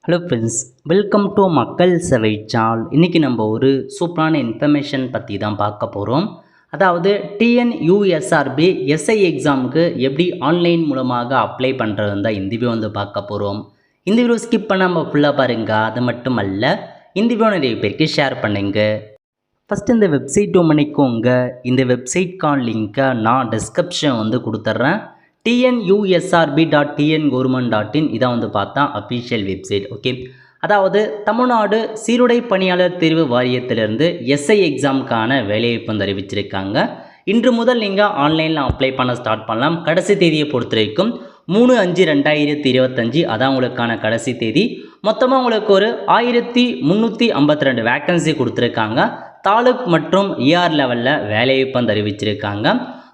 Hello friends, welcome to மக்கள் சேவை channel. இன்றைக்கி நம்ம ஒரு சூப்பரான இன்ஃபர்மேஷன் பற்றி தான் பார்க்க போகிறோம். அதாவது டிஎன்யூஎஸ்ஆர்பி எஸ்ஐ எக்ஸாமுக்கு எப்படி ஆன்லைன் மூலமாக அப்ளை பண்ணுறதுன்னு தான் இந்த வீடியோ வந்து பார்க்க போகிறோம். இந்த வீடியோ ஸ்கிப் பண்ணாமல் ஃபுல்லாக பாருங்கள். அது மட்டும் அல்ல, இந்த வீடியோ நிறைய பேருக்கு ஷேர் பண்ணுங்க. ஃபஸ்ட்டு இந்த வெப்சைட் பண்ணிக்கோங்க. இந்த வெப்சைட்கான லிங்க்கை நான் டிஸ்கிரிப்ஷன் வந்து கொடுத்துட்றேன். tnusrb.tngov.in இதான் வந்து பார்த்தா அஃபிஷியல் வெப்சைட். ஓகே, அதாவது தமிழ்நாடு சீருடை பணியாளர் தேர்வு வாரியத்திலிருந்து எஸ்ஐ எக்ஸாமுக்கான வேலைவாய்ப்பு வந்து அறிவிச்சிருக்காங்க. இன்று முதல் நீங்கள் ஆன்லைனில் அப்ளை பண்ண ஸ்டார்ட் பண்ணலாம். கடைசி தேதியை பொறுத்த வரைக்கும் 3/5/2025 அதான் உங்களுக்கான கடைசி தேதி. மொத்தமாக உங்களுக்கு ஒரு 1352 வேக்கன்சி கொடுத்துருக்காங்க. தாலுக் மற்றும் ஏஆர் லெவலில் வேலைவாய்ப்பு வந்து அறிவிச்சிருக்காங்க.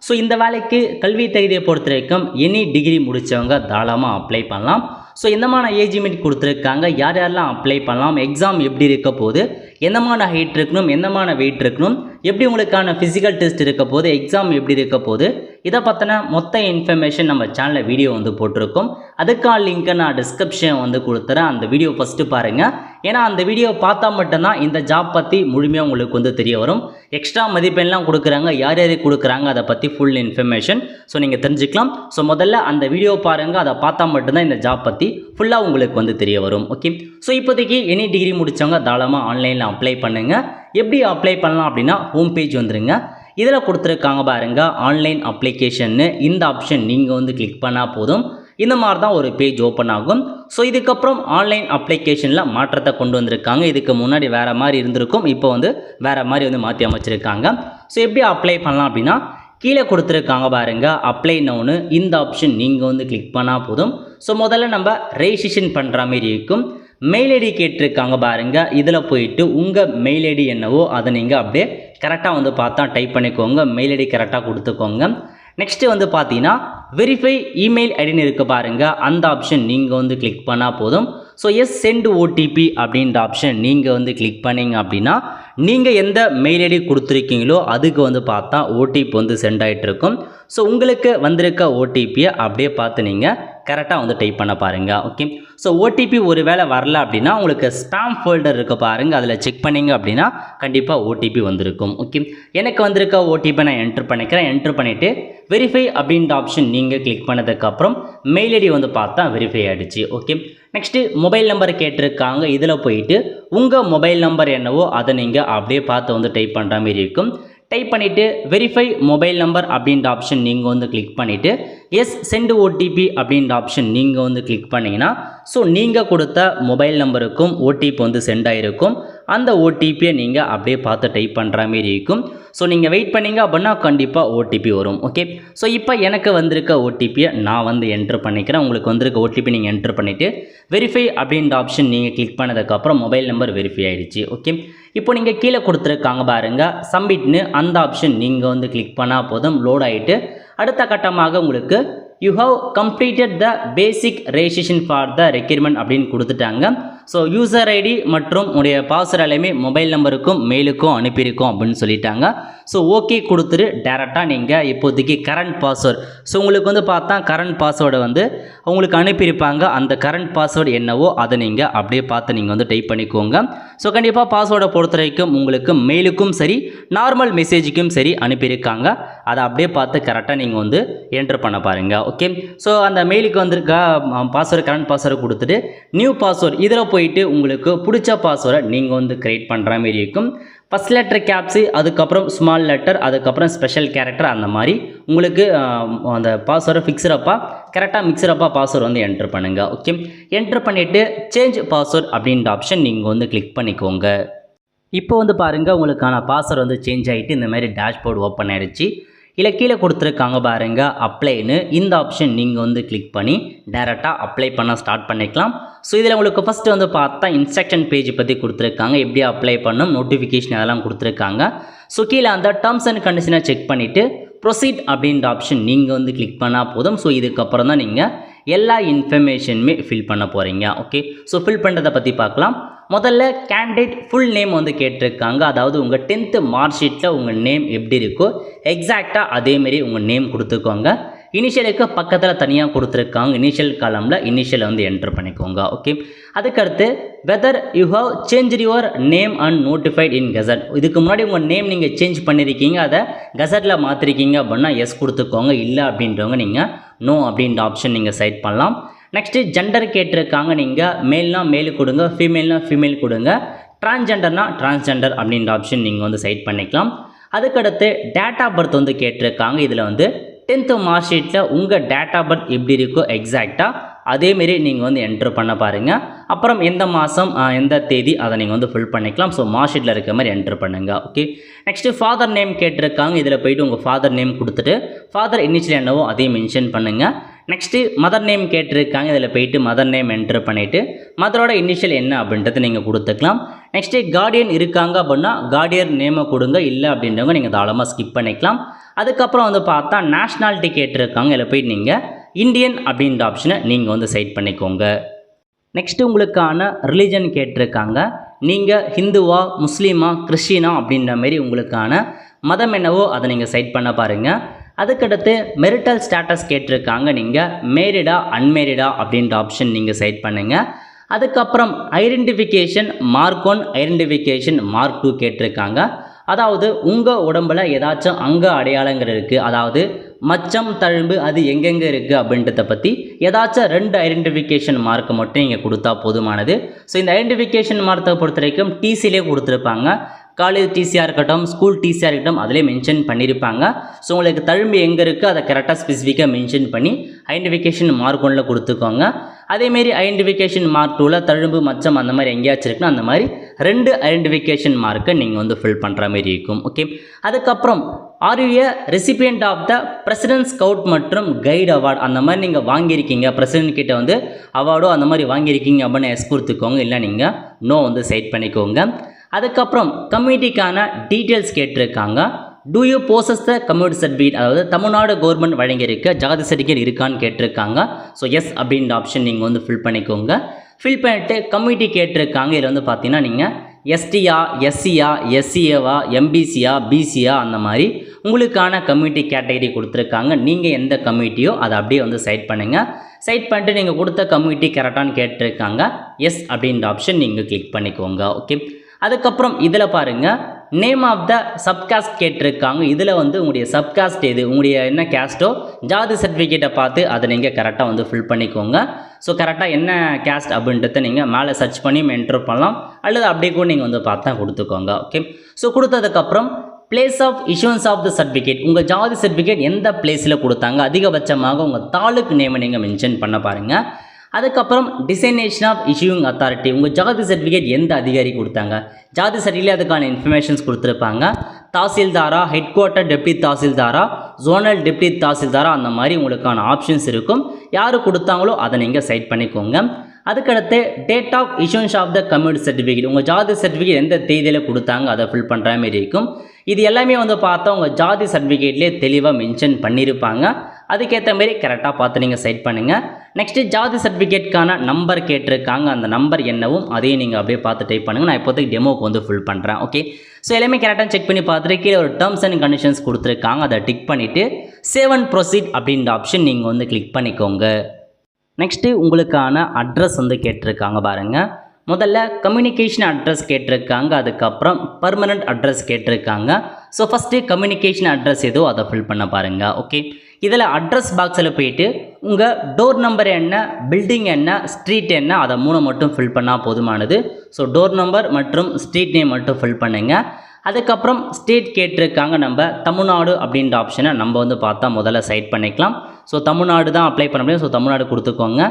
ஸோ இந்த வேலைக்கு கல்வி தகுதியை பொறுத்த வரைக்கும் எனி டிகிரி முடித்தவங்க தாராளமாக அப்ளை பண்ணலாம். ஸோ எந்தமான ஏஜ் லிமிட் கொடுத்துருக்காங்க, யார் யாரெல்லாம் அப்ளை பண்ணலாம், எக்ஸாம் எப்படி இருக்க போது, எந்தமான ஹைட் இருக்கணும், எந்தமான வெயிட் இருக்கணும், எப்படி உங்களுக்கான ஃபிசிக்கல் டெஸ்ட் இருக்க போது, எக்ஸாம் எப்படி இருக்க போது, இதை பற்றின மொத்த இன்ஃபர்மேஷன் நம்ம சேனலில் வீடியோ வந்து போட்டிருக்கோம். அதுக்கான லிங்க்கை நான் டிஸ்கிரிப்ஷன் வந்து கொடுத்துறேன். அந்த வீடியோ ஃபஸ்ட்டு பாருங்கள். ஏன்னா அந்த வீடியோ பார்த்தா மட்டும்தான் இந்த ஜாப் பற்றி முழுமையாக உங்களுக்கு வந்து தெரிய வரும். எக்ஸ்ட்ரா மதிப்பெண்லாம் கொடுக்குறாங்க, யார் யாருக்கு கொடுக்குறாங்க அதை பற்றி ஃபுல் இன்ஃபர்மேஷன் ஸோ நீங்கள் தெரிஞ்சுக்கலாம். ஸோ முதல்ல அந்த வீடியோ பாருங்கள். அதை பார்த்தா மட்டும்தான் இந்த ஜாப் பற்றி ஃபுல்லாக உங்களுக்கு வந்து தெரிய வரும். ஓகே, ஸோ இப்போதைக்கு எனி டிகிரி முடித்தவங்க தாராளமாக ஆன்லைனில் அப்ளை பண்ணுங்கள். எப்படி அப்ளை பண்ணலாம் அப்படின்னா, ஹோம் பேஜ் வந்துடுங்க. இதில் கொடுத்துருக்காங்க பாருங்கள், ஆன்லைன் அப்ளிகேஷன்னு. இந்த ஆப்ஷன் நீங்கள் வந்து கிளிக் பண்ணால் போதும். இந்த மாதிரி தான் ஒரு பேஜ் ஓப்பன் ஆகும். ஸோ இதுக்கப்புறம் ஆன்லைன் அப்ளிகேஷனில் மாற்றத்தை கொண்டு வந்திருக்காங்க. இதுக்கு முன்னாடி வேறு மாதிரி இருந்திருக்கும், இப்போ வந்து வேறு மாதிரி வந்து மாற்றி அமைச்சிருக்காங்க. ஸோ எப்படி அப்ளை பண்ணலாம் அப்படின்னா, கீழே கொடுத்துருக்காங்க பாருங்கள், அப்ளை நவுன்னு. இந்த ஆப்ஷன் நீங்கள் வந்து கிளிக் பண்ணால் போதும். ஸோ முதல்ல நம்ம ரெஜிஸ்ட்ரேஷன் பண்ணுற மாதிரி இருக்கும். மெயில் ஐடி கேட்டிருக்காங்க பாருங்கள். இதில் போயிட்டு உங்கள் மெயில் ஐடி என்னவோ அதை நீங்கள் அப்படியே கரெக்டாக வந்து பார்த்தா டைப் பண்ணிக்கோங்க. மெயில் ஐடி கரெக்டாக கொடுத்துக்கோங்க. நெக்ஸ்ட்டு வந்து பார்த்தீங்கன்னா வெரிஃபை இமெயில் ஐடின்னு இருக்குது பாருங்கள். அந்த ஆப்ஷன் நீங்கள் வந்து கிளிக் பண்ணால் போதும். ஸோ எஸ் சென்ட் ஓடிபி அப்படின்ற ஆப்ஷன் நீங்கள் வந்து கிளிக் பண்ணிங்க அப்படின்னா, நீங்கள் எந்த மெயில் ஐடி கொடுத்துருக்கீங்களோ அதுக்கு வந்து பார்த்தா ஓடிபி வந்து சென்ட் ஆகிட்டுருக்கும். ஸோ உங்களுக்கு வந்திருக்க ஓடிபியை அப்படியே பார்த்து நீங்கள் கரெக்டாக வந்து டைப் பண்ண பாருங்கள். ஓகே, ஸோ ஓடிபி ஒரு வேளை வரல அப்படின்னா உங்களுக்கு ஸ்பேம் ஃபோல்டர் இருக்க பாருங்கள், அதில் செக் பண்ணிங்க அப்படின்னா கண்டிப்பாக ஓடிபி வந்திருக்கும். ஓகே, எனக்கு வந்திருக்க ஓடிபி நான் என்ட்ரு பண்ணிக்கிறேன். என்ட்ரு பண்ணிவிட்டு வெரிஃபை அப்படின்ற ஆப்ஷன் நீங்கள் கிளிக் பண்ணதுக்கப்புறம் மெயில் ஐடி வந்து பார்த்தா வெரிஃபை ஆகிடுச்சு. ஓகே, நெக்ஸ்ட்டு மொபைல் நம்பர் கேட்டிருக்காங்க. இதில் போயிட்டு உங்கள் மொபைல் நம்பர் என்னவோ அதை நீங்கள் அப்படியே பார்த்து வந்து டைப் பண்ணுற மாதிரி இருக்கும். டைப் பண்ணிவிட்டு வெரிஃபை மொபைல் நம்பர் அப்படின்ற ஆப்ஷன் நீங்கள் வந்து கிளிக் பண்ணிவிட்டு எஸ் சென்ட் ஓடிபி அப்படின்ற ஆப்ஷன் நீங்கள் வந்து கிளிக் பண்ணிங்கன்னா, ஸோ நீங்கள் கொடுத்த மொபைல் நம்பருக்கும் ஓடிபி வந்து சென்ட் ஆகிருக்கும். அந்த ஓடிபியை நீங்கள் அப்படியே பார்த்து டைப் பண்ணுற மாதிரி இருக்கும். ஸோ நீங்கள் வெயிட் பண்ணிங்க அப்படின்னா கண்டிப்பாக ஓடிபி வரும். ஓகே, ஸோ இப்போ எனக்கு வந்திருக்க ஓடிபியை நான் வந்து என்ட்ரு பண்ணிக்கிறேன். உங்களுக்கு வந்திருக்க ஓடிபி நீங்கள் என்ட்ரு பண்ணிவிட்டு வெரிஃபை அப்படின்ற ஆப்ஷன் நீங்கள் கிளிக் பண்ணதுக்கப்புறம் மொபைல் நம்பர் வெரிஃபை ஆகிடுச்சு. ஓகே, இப்போ நீங்கள் கீழே கொடுத்துருக்காங்க பாருங்கள், சப்மிட்னு. அந்த ஆப்ஷன் நீங்கள் வந்து கிளிக் பண்ணால் போதும், லோட் ஆகிட்டு அடுத்த கட்டமாக உங்களுக்கு you have completed the basic registration for the requirement அப்படின்னு கொடுத்துட்டாங்க. ஸோ யூசர் ஐடி மற்றும் உடைய பாஸ்வேர்ட் எல்லாமே மொபைல் நம்பருக்கும் மெயிலுக்கும் அனுப்பியிருக்கோம் அப்படின்னு சொல்லிட்டாங்க. ஸோ ஓகே கொடுத்துட்டு டேரெக்டாக நீங்கள் இப்போதைக்கு கரண்ட் பாஸ்வேர்டு, ஸோ உங்களுக்கு வந்து பார்த்தா கரண்ட் பாஸ்வேர்டை வந்து உங்களுக்கு அனுப்பியிருப்பாங்க. அந்த கரண்ட் பாஸ்வேர்டு என்னவோ அதை நீங்கள் அப்படியே பார்த்து நீங்கள் வந்து டைப் பண்ணிக்கோங்க. ஸோ கண்டிப்பாக பாஸ்வேர்டை பொறுத்த வரைக்கும் உங்களுக்கு மெயிலுக்கும் சரி நார்மல் மெசேஜுக்கும் சரி அனுப்பியிருக்காங்க. அதை அப்படியே பார்த்து கரெக்டாக நீங்கள் வந்து என்ட்ரு பண்ண பாருங்கள். ஓகே, ஸோ அந்த மெயிலுக்கு வந்திருக்க பாஸ்வேர்டு கரண்ட் பாஸ்வேர்டு கொடுத்துட்டு நியூ பாஸ்வேர்டு இதில் போயிட்டு உங்களுக்கு பிடிச்ச பாஸ்வேர்டை நீங்கள் வந்து க்ரியேட் பண்ணுற மாதிரி இருக்கும். ஃபஸ்ட் லெட்டர் கேப்ஸு, அதுக்கப்புறம் ஸ்மால் லெட்டர், அதுக்கப்புறம் ஸ்பெஷல் கேரக்டர், அந்த மாதிரி உங்களுக்கு அந்த பாஸ்வேர்டை ஃபிக்ஸரப்பாக கரெக்டாக மிக்சரப்பாக பாஸ்வேர்டு வந்து என்ட்ரு பண்ணுங்கள். ஓகே, என்ட்ரு பண்ணிவிட்டு சேஞ்ச் பாஸ்வேர்டு அப்படின்ற ஆப்ஷன் நீங்கள் வந்து கிளிக் பண்ணிக்கோங்க. இப்போ வந்து பாருங்கள், உங்களுக்கான பாஸ்வேர்டு வந்து சேஞ்ச் ஆகிட்டு இந்த மாதிரி டேஷ்போர்டு ஓப்பன் ஆகிடுச்சு. இல்லை கீழே கொடுத்துருக்காங்க பாருங்கள் அப்ளைன்னு. இந்த ஆப்ஷன் நீங்கள் வந்து கிளிக் பண்ணி டேரெக்டாக அப்ளை பண்ண ஸ்டார்ட் பண்ணிக்கலாம். ஸோ இதில் உங்களுக்கு ஃபஸ்ட்டு வந்து பார்த்தா இன்ஸ்ட்ரக்ஷன் பேஜ் பற்றி கொடுத்துருக்காங்க, எப்படி அப்ளை பண்ணணும், நோட்டிஃபிகேஷன் அதெல்லாம் கொடுத்துருக்காங்க. ஸோ கீழே அந்த டேர்ம்ஸ் அண்ட் கண்டிஷனை செக் பண்ணிவிட்டு ப்ரொசீட் அப்படின்ற ஆப்ஷன் நீங்கள் வந்து கிளிக் பண்ணால் போதும். ஸோ இதுக்கப்புறம் தான் நீங்கள் எல்லா இன்ஃபர்மேஷனுமே ஃபில் பண்ண போகிறீங்க. ஓகே, ஸோ ஃபில் பண்ணுறதை பற்றி பார்க்கலாம். முதல்ல கேண்டிடேட் ஃபுல் நேம் வந்து கேட்டிருக்காங்க. அதாவது உங்கள் 10th மார்க் ஷீட்டில் உங்கள் நேம் எப்படி இருக்கோ எக்ஸாக்டாக அதேமாரி உங்கள் நேம் கொடுத்துக்கோங்க. இனிஷியலுக்கு பக்கத்தில் தனியாக கொடுத்துருக்காங்க. இனிஷியல் காலமில் இனிஷியலை வந்து என்ட்ரு பண்ணிக்கோங்க. ஓகே, அதுக்கடுத்து whether you have change your name and notified in gazette. இதுக்கு முன்னாடி உங்கள் நேம் நீங்கள் சேஞ்ச் பண்ணியிருக்கீங்க, அதை கெசட்டில் மாற்றிருக்கீங்க அப்படின்னா எஸ் கொடுத்துக்கோங்க. இல்லை அப்படின்றவங்க நீங்கள் நோ அப்படின்ற ஆப்ஷன் நீங்கள் செட் பண்ணலாம். நெக்ஸ்ட்டு ஜெண்டர் கேட்டிருக்காங்க. நீங்கள் மேல்னா மேல் கொடுங்க, ஃபீமேல்னா ஃபீமேல் கொடுங்க, டிரான்ஸ்ஜெண்டர்னா டிரான்ஸ்ஜெண்டர் அப்படின்ற ஆப்ஷன் நீங்கள் வந்து செட் பண்ணிக்கலாம். அதுக்கடுத்து டேட் ஆஃப் பர்த் வந்து கேட்டிருக்காங்க. இதில் வந்து 10th மார்க் ஷீட்டில் உங்கள் டேட் ஆஃப் பர்த் எப்படி இருக்கோ எக்ஸாக்டாக அதேமாரி நீங்கள் வந்து என்ட்ரு பண்ண பாருங்கள். அப்புறம் எந்த மாதம் எந்த தேதி அதை நீங்கள் வந்து ஃபில் பண்ணிக்கலாம். ஸோ மார்க் ஷீட்டில் இருக்க மாதிரி என்ட்ரு பண்ணுங்கள். ஓகே, நெக்ஸ்ட்டு ஃபாதர் நேம் கேட்டிருக்காங்க. இதில் போய்ட்டு உங்கள் ஃபாதர் நேம் கொடுத்துட்டு ஃபாதர் இனிஷியல் என்னவோ அதையும் மென்ஷன் பண்ணுங்கள். நெக்ஸ்ட்டு மதர் நேம் கேட்டிருக்காங்க. இதில் போய்ட்டு மதர் நேம் என்ட்ரு பண்ணிவிட்டு மதரோட இனிஷியல் என்ன அப்படின்றது நீங்கள் கொடுத்துக்கலாம். நெக்ஸ்ட்டு கார்டியன் இருக்காங்க அப்படின்னா கார்டியன் நேமை கொடுங்க. இல்லை அப்படின்றவங்க நீங்கள் தாராளமாக ஸ்கிப் பண்ணிக்கலாம். அதுக்கப்புறம் வந்து பார்த்தா நேஷ்னாலிட்டி கேட்டிருக்காங்க. இதில் போய்ட்டு நீங்கள் இந்தியன் அப்படின்ற ஆப்ஷனை நீங்கள் வந்து செட் பண்ணிக்கோங்க. நெக்ஸ்ட்டு உங்களுக்கான ரிலீஜன் கேட்டிருக்காங்க. நீங்கள் ஹிந்துவா முஸ்லீமா கிறிஸ்டினா அப்படின்ற மாரி உங்களுக்கான மதம் என்னவோ அதை நீங்கள் செட் பண்ண பாருங்கள். அதுக்கடுத்து மெரிட்டல் ஸ்டேட்டஸ் கேட்டிருக்காங்க. நீங்கள் மேரிடா அன்மேரிடா அப்படின்ற ஆப்ஷன் நீங்கள் செட் பண்ணுங்கள். அதுக்கப்புறம் ஐடென்டிஃபிகேஷன் மார்க் 1 ஐடென்டிஃபிகேஷன் மார்க் 2 கேட்டிருக்காங்க. அதாவது உங்கள் உடம்பில் ஏதாச்சும் அங்க அடையாளங்கள் இருக்குது, அதாவது மச்சம் தழும்பு அது எங்கெங்கே இருக்குது அப்படின்றத பற்றி ஏதாச்சும் 2 ஐடென்டிஃபிகேஷன் மார்க்கை மட்டும் நீங்கள் கொடுத்தா போதுமானது. ஸோ இந்த ஐடென்டிஃபிகேஷன் மார்க்கை பொறுத்த வரைக்கும் டிசிலே கொடுத்துருப்பாங்க. காலேஜ் டிசியாக இருக்கட்டும், ஸ்கூல் டிசியாக இருக்கட்டும், அதிலே மென்ஷன் பண்ணியிருப்பாங்க. ஸோ உங்களுக்கு தழும்பு எங்கே இருக்குது அதை கரெக்டாக ஸ்பெசிஃபிக்காக மென்ஷன் பண்ணி ஐடென்டிஃபிகேஷன் மார்க் 1ல் கொடுத்துக்கோங்க. அதேமாரி ஐடென்டிஃபிகேஷன் மார்க் 2ல் தழும்பு மச்சம் அந்த மாதிரி எங்கேயாச்சும் இருக்குன்னா அந்த மாதிரி 2 ஐடென்டிஃபிகேஷன் மார்க்கை நீங்கள் வந்து ஃபில் பண்ணுற மாதிரி இருக்கும். ஓகே, அதுக்கப்புறம் are you a recipient of the president scout மற்றும் கைடு அவார்டு அந்த மாதிரி நீங்கள் வாங்கியிருக்கீங்க, பிரசிடென்ட் கிட்ட வந்து அவார்டோ அந்த மாதிரி வாங்கியிருக்கீங்க அப்படின்னு எஸ் கொடுத்துக்கோங்க. இல்லை நீங்கள் நோ வந்து செட் பண்ணிக்கோங்க. அதுக்கப்புறம் கம்யூனிட்டிக்கான டீட்டெயில்ஸ் கேட்டிருக்காங்க. Do you possess the community certificate, அதாவது தமிழ்நாடு கவர்மெண்ட் வழங்கியிருக்க ஜாதி சர்டிஃபிகேட் இருக்கான்னு கேட்டிருக்காங்க. ஸோ எஸ் அப்படின்ற ஆப்ஷன் நீங்கள் வந்து ஃபில் பண்ணிக்கோங்க. ஃபில் பண்ணிட்டு கம்யூனிட்டி கேட்டிருக்காங்க. இதில் வந்து பார்த்தீங்கன்னா நீங்கள் எஸ்டியா எஸ்சியா எஸ்சிஏவா எம்பிசியா பிசியா அந்த மாதிரி உங்களுக்கான கம்யூனிட்டி கேட்டகரி கொடுத்துருக்காங்க. நீங்கள் எந்த கம்யூனிட்டியோ அதை அப்படியே வந்து செட் பண்ணுங்கள். செட் பண்ணிட்டு நீங்கள் கொடுத்த கம்யூனிட்டி கரெக்டானு கேட்டிருக்காங்க. எஸ் அப்படின்ற ஆப்ஷன் நீங்கள் கிளிக் பண்ணிக்கோங்க. ஓகே, அதுக்கப்புறம் இதில் பாருங்கள் நேம் ஆஃப் த சப்காஸ்ட் கேட்டிருக்காங்க. இதில் வந்து உங்களுடைய சப்காஸ்ட் எது, உங்களுடைய என்ன கேஸ்ட்டோ ஜாதி சர்டிஃபிகேட்டை பார்த்து அதை நீங்கள் கரெக்டாக வந்து ஃபில் பண்ணிக்கோங்க. ஸோ கரெக்டாக என்ன கேஸ்ட் அப்படின்றத நீங்கள் மேலே சர்ச் பண்ணி என்ட்ரு பண்ணலாம், அல்லது அப்படியே கூட நீங்கள் வந்து பார்த்தா கொடுத்துக்கோங்க. ஓகே, ஸோ கொடுத்ததுக்கப்புறம் place of issuance of the certificate, உங்கள் ஜாதி சர்டிஃபிகேட் எந்த பிளேஸில் கொடுத்தாங்க, அதிகபட்சமாக உங்கள் தாலுக்கு நேமை நீங்கள் மென்ஷன் பண்ண பாருங்கள். அதுக்கப்புறம் டிசைனேஷன் ஆஃப் இஷ்யூயிங் அத்தாரிட்டி, உங்கள் ஜாதி சர்டிஃபிகேட் எந்த அதிகாரி கொடுத்தாங்க, ஜாதி சர்டிஃபிகேட் அதுக்கான இன்ஃபர்மேஷன்ஸ் கொடுத்துருப்பாங்க. தாசில்தாரா, ஹெட் குவார்ட்டர் டெப்டி தாசில்தாரா, ஜோனல் டெப்டி தாசில்தாரா அந்த மாதிரி உங்களுக்கான ஆப்ஷன்ஸ் இருக்கும். யார் கொடுத்தாங்களோ அதை நீங்கள் செட் பண்ணிக்கோங்க. அதுக்கடுத்து date of issuance of the community certificate, உங்கள் ஜாதி சர்டிஃபிகேட் எந்த தேதியில் கொடுத்தாங்க அதை ஃபில் பண்ணுற மாதிரி இருக்கும். இது எல்லாமே வந்து பார்த்தா உங்கள் ஜாதி சர்டிஃபிகேட்லேயே தெளிவாக மென்ஷன் பண்ணியிருப்பாங்க. அதுக்கேற்ற மாரி கரெக்டாக பார்த்து நீங்கள் செட் பண்ணுங்கள். நெக்ஸ்ட்டு ஜாதி சர்டிஃபிகேட்கான நம்பர் கேட்டிருக்காங்க. அந்த நம்பர் என்னவும் அதையும் நீங்கள் அப்படியே பார்த்து டைப் பண்ணுங்கள். நான் இப்போதைக்கு டெமோக்கு வந்து ஃபில் பண்ணுறேன். ஓகே, ஸோ எல்லாமே கரெக்டாக செக் பண்ணி பார்த்துட்டு கீழே ஒரு டேர்ம்ஸ் அண்ட் கண்டிஷன்ஸ் கொடுத்துருக்காங்க. அதை டிக் பண்ணிவிட்டு சேவ் அண்ட் ப்ரொசீட் அப்படின்ற ஆப்ஷன் நீங்கள் வந்து கிளிக் பண்ணிக்கோங்க. நெக்ஸ்ட்டு உங்களுக்கான அட்ரஸ் வந்து கேட்டிருக்காங்க பாருங்கள். முதல்ல கம்யூனிகேஷன் அட்ரஸ் கேட்டிருக்காங்க. அதுக்கப்புறம் பர்மனண்ட் அட்ரஸ் கேட்டிருக்காங்க. ஸோ ஃபஸ்ட்டு கம்யூனிகேஷன் அட்ரஸ் ஏதோ அதை ஃபில் பண்ண பாருங்கள். ஓகே, இதில் அட்ரஸ் பாக்ஸில் போயிட்டு உங்கள் டோர் நம்பர் என்ன, பில்டிங் என்ன, ஸ்ட்ரீட் என்ன, அதை 3 மட்டும் ஃபில் பண்ணால் போதுமானது. ஸோ டோர் நம்பர் மற்றும் ஸ்ட்ரீட் நேம் மட்டும் ஃபில் பண்ணுங்கள். அதுக்கப்புறம் ஸ்டேட் கேட்டிருக்காங்க. நம்ம தமிழ்நாடு அப்படின்ற ஆப்ஷனை நம்ம வந்து பார்த்தா முதல்ல செட் பண்ணிக்கலாம். ஸோ தமிழ்நாடு தான் அப்ளை பண்ண முடியும். ஸோ தமிழ்நாடு கொடுத்துக்கோங்க.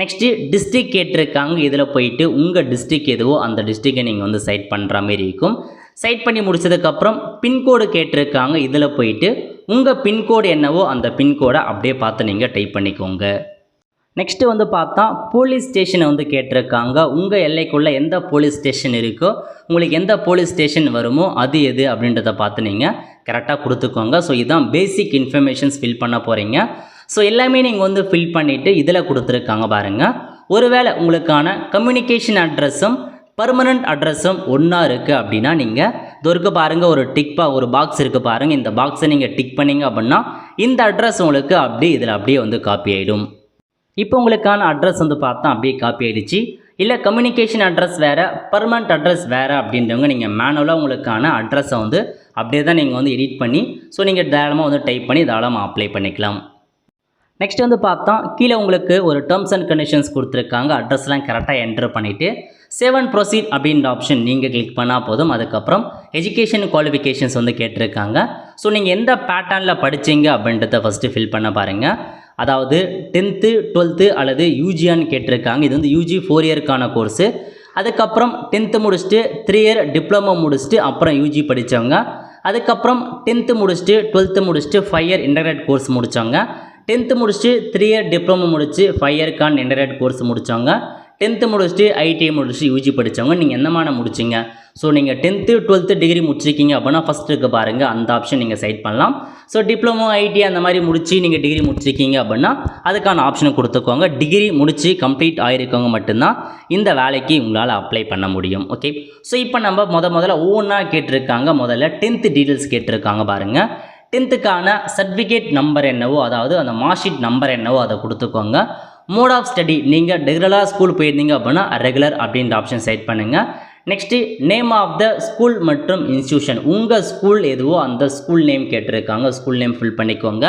நெக்ஸ்ட்டு டிஸ்ட்ரிக் கேட்டிருக்காங்க. இதில் போயிட்டு உங்கள் டிஸ்ட்ரிக் எதுவோ அந்த டிஸ்ட்ரிக்கை நீங்கள் வந்து செட் பண்ணுற மாதிரி இருக்கும். செட் பண்ணி முடிச்சதுக்கப்புறம் பின்கோடு கேட்டிருக்காங்க. இதில் போயிட்டு உங்கள் பின்கோடு என்னவோ அந்த பின்கோடை அப்படியே பார்த்து நீங்கள் டைப் பண்ணிக்கோங்க. நெக்ஸ்ட்டு வந்து பார்த்தா போலீஸ் ஸ்டேஷனை வந்து கேட்டிருக்காங்க. உங்கள் எல்லைக்குள்ளே எந்த போலீஸ் ஸ்டேஷன் இருக்கோ, உங்களுக்கு எந்த போலீஸ் ஸ்டேஷன் வருமோ அது எது அப்படின்றத பார்த்து நீங்கள் கரெக்டாக கொடுத்துக்கோங்க. ஸோ இதுதான் பேசிக் இன்ஃபர்மேஷன்ஸ் ஃபில் பண்ண போகிறீங்க. ஸோ எல்லாமே நீங்கள் வந்து ஃபில் பண்ணிவிட்டு இதில் கொடுத்துருக்காங்க பாருங்கள். ஒருவேளை உங்களுக்கான கம்யூனிகேஷன் அட்ரஸும் பர்மனண்ட் அட்ரஸும் ஒன்றா இருக்குது அப்படின்னா நீங்கள் இதற்கு பாருங்கள் ஒரு ஒரு பாக்ஸ் இருக்குது பாருங்கள். இந்த பாக்ஸை நீங்கள் டிக் பண்ணிங்க அப்படின்னா இந்த அட்ரஸ் உங்களுக்கு அப்படியே இதில் அப்படியே வந்து காப்பி ஆகிடும். இப்போ உங்களுக்கான அட்ரஸ் வந்து பார்த்தா அப்படியே காப்பி ஆகிடுச்சு. இல்லை கம்யூனிகேஷன் அட்ரஸ் வேறு, பர்மனண்ட் அட்ரஸ் வேறு அப்படின்றவங்க நீங்கள் மேனுவலாக உங்களுக்கான அட்ரஸை வந்து அப்படியே தான் நீங்கள் வந்து எடிட் பண்ணி நீங்கள் தாராளமாக வந்து டைப் பண்ணி தாராளமாக அப்ளை பண்ணிக்கலாம். நெக்ஸ்ட் வந்து பார்த்தா கீழே உங்களுக்கு ஒரு டேர்ம்ஸ் அண்ட் கண்டிஷன்ஸ் கொடுத்துருக்காங்க. அட்ரஸ்லாம் கரெக்டாக என்டர் பண்ணிவிட்டு சேவ் அண்ட் ப்ரொசீட் அப்படின்ற ஆப்ஷன் நீங்கள் கிளிக் பண்ணால் போதும். அதுக்கப்புறம் எஜுகேஷன் குவாலிஃபிகேஷன்ஸ் வந்து கேட்டிருக்காங்க. நீங்கள் எந்த பேட்டர்னில் படித்தீங்க அப்படின்றத ஃபஸ்ட்டு ஃபில் பண்ண பாருங்கள். அதாவது 10th 12th அல்லது யூஜியான்னு கேட்டிருக்காங்க. இது வந்து யூஜி 4 இயர்க்கான கோர்ஸு. அதுக்கப்புறம் 10th முடிச்சுட்டு 3 இயர் டிப்ளமோ முடிச்சுட்டு அப்புறம் யூஜி படித்தவங்க. அதுக்கப்புறம் 10th முடிச்சுட்டு 12th முடிச்சுட்டு 5 இயர் இன்டகிரேட் கோர்ஸ் முடித்தவங்க. 10th முடிச்சுட்டு 3 இயர் டிப்ளமோ முடிச்சு 5 இயர்க்கான இன்டகிரேட் கோர்ஸ் முடித்தவங்க. 10th முடிச்சுட்டு ஐடிஐ முடிச்சுட்டு யூஜி படித்தவங்க. நீங்கள் எந்தமான முடிச்சிங்க? நீங்கள் 10th 12th டிகிரி முடிச்சிருக்கீங்க அப்படின்னா ஃபஸ்ட் இருக்க பாருங்கள், அந்த ஆப்ஷன் நீங்கள் செலக்ட் பண்ணலாம். டிப்ளமோ ஐடி அந்த மாதிரி முடிச்சு நீங்கள் டிகிரி முடிச்சிருக்கீங்க அப்படின்னா அதுக்கான ஆப்ஷனை கொடுத்துக்கோங்க. டிகிரி முடித்து கம்ப்ளீட் ஆகிருக்கவங்க மட்டும்தான் இந்த வேலைக்கு உங்களால் அப்ளை பண்ண முடியும். ஓகே, இப்போ நம்ம முதல்ல ஒவ்வொன்றா கேட்டிருக்காங்க. முதல்ல 10th டீட்டெயில்ஸ் கேட்டிருக்காங்க பாருங்கள். 10th சர்டிஃபிகேட் நம்பர் என்னவோ, அதாவது அந்த மார்க் ஷீட் நம்பர் என்னவோ அதை கொடுத்துக்கோங்க. மோட் ஆஃப் ஸ்டடி, நீங்கள் ரெகுலராக ஸ்கூல் போயிருந்தீங்க அப்படின்னா ரெகுலர் அப்படின்ற ஆப்ஷன் செலக்ட் பண்ணுங்கள். Next name of the school மற்றும் இன்ஸ்டியூஷன், உங்கள் ஸ்கூல் எதுவோ அந்த ஸ்கூல் நேம் கேட்டிருக்காங்க. ஸ்கூல் நேம் ஃபில் பண்ணிக்கோங்க.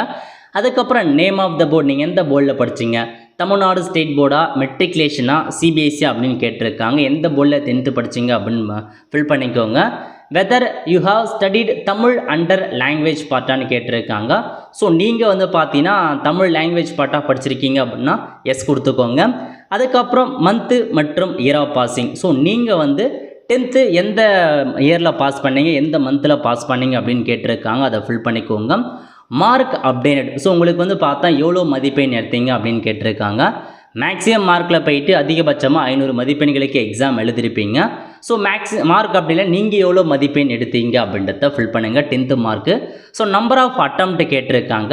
அதுக்கப்புறம் நேம் ஆஃப் த போர்டு, நீங்கள் எந்த போர்டில் படிச்சிங்க? தமிழ்நாடு ஸ்டேட் போர்டா, மெட்ரிகுலேஷனா, சிபிஎஸ்சி அப்படின்னு கேட்டிருக்காங்க. எந்த போர்டில் 10th படிச்சிங்க அப்படின்னு ஃபில் பண்ணிக்கோங்க. Whether you have studied Tamil under language பார்ட்டான்னு கேட்டிருக்காங்க. நீங்கள் வந்து பார்த்தீங்கன்னா தமிழ் லாங்குவேஜ் பார்ட்டாக படிச்சிருக்கீங்க அப்படின்னா எஸ் கொடுத்துக்கோங்க. அதுக்கப்புறம் மந்த்து மற்றும் இயர் ஆஃப் பாசிங், நீங்கள் வந்து 10th எந்த இயரில் பாஸ் பண்ணீங்க, எந்த மந்தில் பாஸ் பண்ணீங்க அப்படின்னு கேட்டிருக்காங்க. அதை ஃபில் பண்ணிக்கோங்க. மார்க் அப்டேட்டட், உங்களுக்கு வந்து பார்த்தா எவ்வளோ மதிப்பெண் எடுத்தீங்க அப்படின்னு கேட்டிருக்காங்க. மேக்ஸிமம் மார்க்கில் போயிட்டு அதிகபட்சமாக 500 மதிப்பெண்களுக்கு எக்ஸாம் எழுதிருப்பீங்க. மார்க் அப்படின்னா நீங்கள் எவ்வளோ மதிப்பெண் எடுத்தீங்க அப்படின்றத ஃபில் பண்ணுங்கள். 10th mark. Number of attempt கேட்டிருக்காங்க.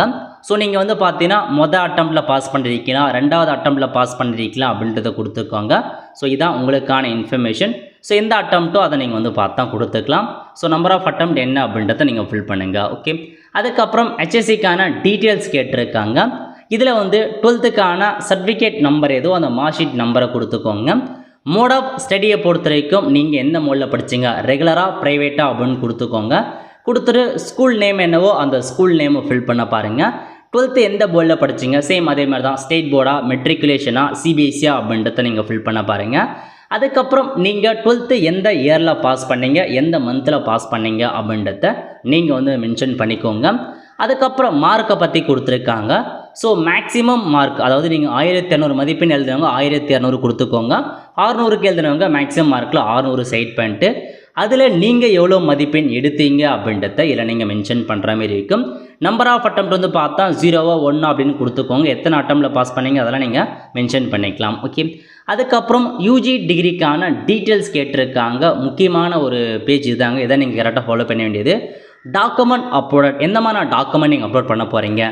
நீங்கள் வந்து பார்த்தீங்கன்னா மொதல் அட்டம்ப்டில் பாஸ் பண்ணிருக்கீங்களா, 2வது அட்டம்ப்டில் பாஸ் பண்ணிருக்கீங்களா அப்படின்றத கொடுத்துருக்காங்க. இதான் உங்களுக்கான இன்ஃபர்மேஷன். எந்த அட்டம்ப்ட்டோ அதை நீங்கள் வந்து பார்த்தா கொடுத்துக்கலாம். நம்பர் ஆஃப் அட்டம்ப்ட் என்ன அப்படின்றத நீங்கள் ஃபில் பண்ணுங்கள். ஓகே, அதுக்கப்புறம் ஹெச்எஸ்சிக்கான டீட்டெயில்ஸ் கேட்டிருக்காங்க. இதில் வந்து 12th சர்டிஃபிகேட் நம்பர் ஏதோ அந்த மார்க் ஷீட் நம்பரை கொடுத்துக்கோங்க. மோட் ஆஃப் ஸ்டடியை பொறுத்த வரைக்கும் நீங்கள் எந்த மோடில் படிச்சிங்க, ரெகுலராக ப்ரைவேட்டாக அப்படின்னு கொடுத்துக்கோங்க. கொடுத்துட்டு ஸ்கூல் நேம் என்னவோ அந்த ஸ்கூல் நேமை ஃபில் பண்ண பாருங்கள். 12th எந்த போர்டில் படிச்சிங்க, சேம் அதே மாதிரி தான் ஸ்டேட் போர்டா, மெட்ரிகுலேஷனா, சிபிஎஸ்சியா அப்படின்றத நீங்கள் ஃபில் பண்ண பாருங்கள். அதுக்கப்புறம் நீங்கள் 12th எந்த இயரில் பாஸ் பண்ணீங்க, எந்த மந்தில் பாஸ் பண்ணீங்க அப்படின்றத நீங்கள் வந்து மென்ஷன் பண்ணிக்கோங்க. அதுக்கப்புறம் மார்க்கை பற்றி கொடுத்துருக்காங்க. மேக்ஸிமம் மார்க், அதாவது நீங்கள் 1200 மதிப்பெண் எழுதுனவங்க 1200 கொடுத்துக்கோங்க. 600க்கு எழுதுனவங்க மேக்ஸிமம் மார்க்கில் 600 செட் பண்ணிட்டு அதில் நீங்கள் எவ்வளோ மதிப்பெண் எடுத்தீங்க அப்படின்றத இதில் நீங்கள் மென்ஷன் பண்ணுற மாதிரி இருக்கும். நம்பர் ஆஃப் அட்டம்ப்ட் வந்து பார்த்தா 0 1 அப்படின்னு கொடுத்துக்கோங்க. எத்தனை அட்டம்ப்டில் பாஸ் பண்ணீங்க அதெல்லாம் நீங்கள் மென்ஷன் பண்ணிக்கலாம். ஓகே, அதுக்கப்புறம் யூஜி டிகிரிக்கான டீட்டெயில்ஸ் கேட்டிருக்காங்க. முக்கியமான ஒரு பேஜ் இதாங்க, இதை நீங்கள் கரெக்டாக ஃபாலோ பண்ண வேண்டியது. டாக்குமெண்ட் அப்லோட், எந்த மாதிரி டாக்குமெண்ட் நீங்கள் அப்லோட் பண்ண போகிறீங்க,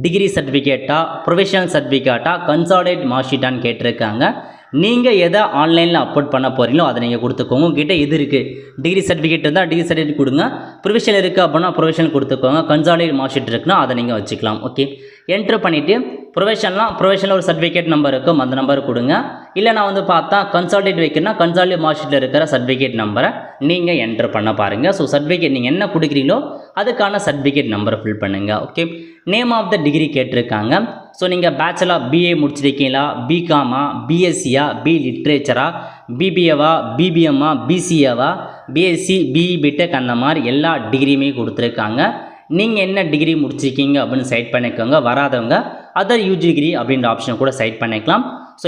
டிகிரி சர்டிஃபிகேட்டா, ப்ரொஃபஷனல் சர்டிஃபிகேட்டா, கன்சாலிடேட் மார்க் ஷீட்டான்னு கேட்டிருக்காங்க. நீங்கள் எதை ஆன்லைனில் அப்லோட் பண்ண போகிறீங்களோ அதை நீங்கள் கொடுத்துக்கோங்க. உங்ககிட்ட எது இருக்குது, டிகிரி சர்டிஃபிகேட் இருந்தால் டிகிரி சர்டிஃபிகேட் கொடுங்க, ப்ரொஃபஷனல் இருக்குது அப்படின்னா ப்ரொஃபஷனல் கொடுத்துக்கோங்க, கன்சாலிடேட் மார்க் ஷீட் இருக்குன்னா அதை நீங்கள் வச்சுக்கலாம். ஓகே, என்ட்ரு பண்ணிவிட்டு ப்ரொஃபஷனல் ஒரு சர்டிஃபிகேட் நம்பர் இருக்கும், அந்த நம்பர் கொடுங்க. இல்லை நான் வந்து பார்த்தா கன்சாலிடேட் வைக்கிறேன்னா கன்சாலிடேட் மார்க் ஷீட்டில் இருக்கிற சர்டிஃபிகேட் நம்பரை நீங்கள் என்ட்ரு பண்ண பாருங்கள். சர்டிஃபிகேட் நீங்கள் என்ன கொடுக்குறீங்களோ அதுக்கான சர்டிஃபிகேட் நம்பரை ஃபில் பண்ணுங்கள். Okay, name of the degree கேட்டிருக்காங்க. நீங்கள் பேச்சுலர் பிஏ முடிச்சிருக்கீங்களா, பிகாமா, பிஎஸ்சியா, பி லிட்ரேச்சரா, பிபிஏவா, பிபிஎம்மா, பிசிஏவா, பிஎஸ்சி, பிஇ, பிடெக் அந்த மாதிரி எல்லா டிகிரியுமே கொடுத்துருக்காங்க. நீங்கள் என்ன டிகிரி முடிச்சிருக்கீங்க அப்படின்னு செலக்ட் பண்ணிக்கோங்க. வராதவங்க அதர் யூஜி டிகிரி அப்படின்ற ஆப்ஷனை கூட செலக்ட் பண்ணிக்கலாம்.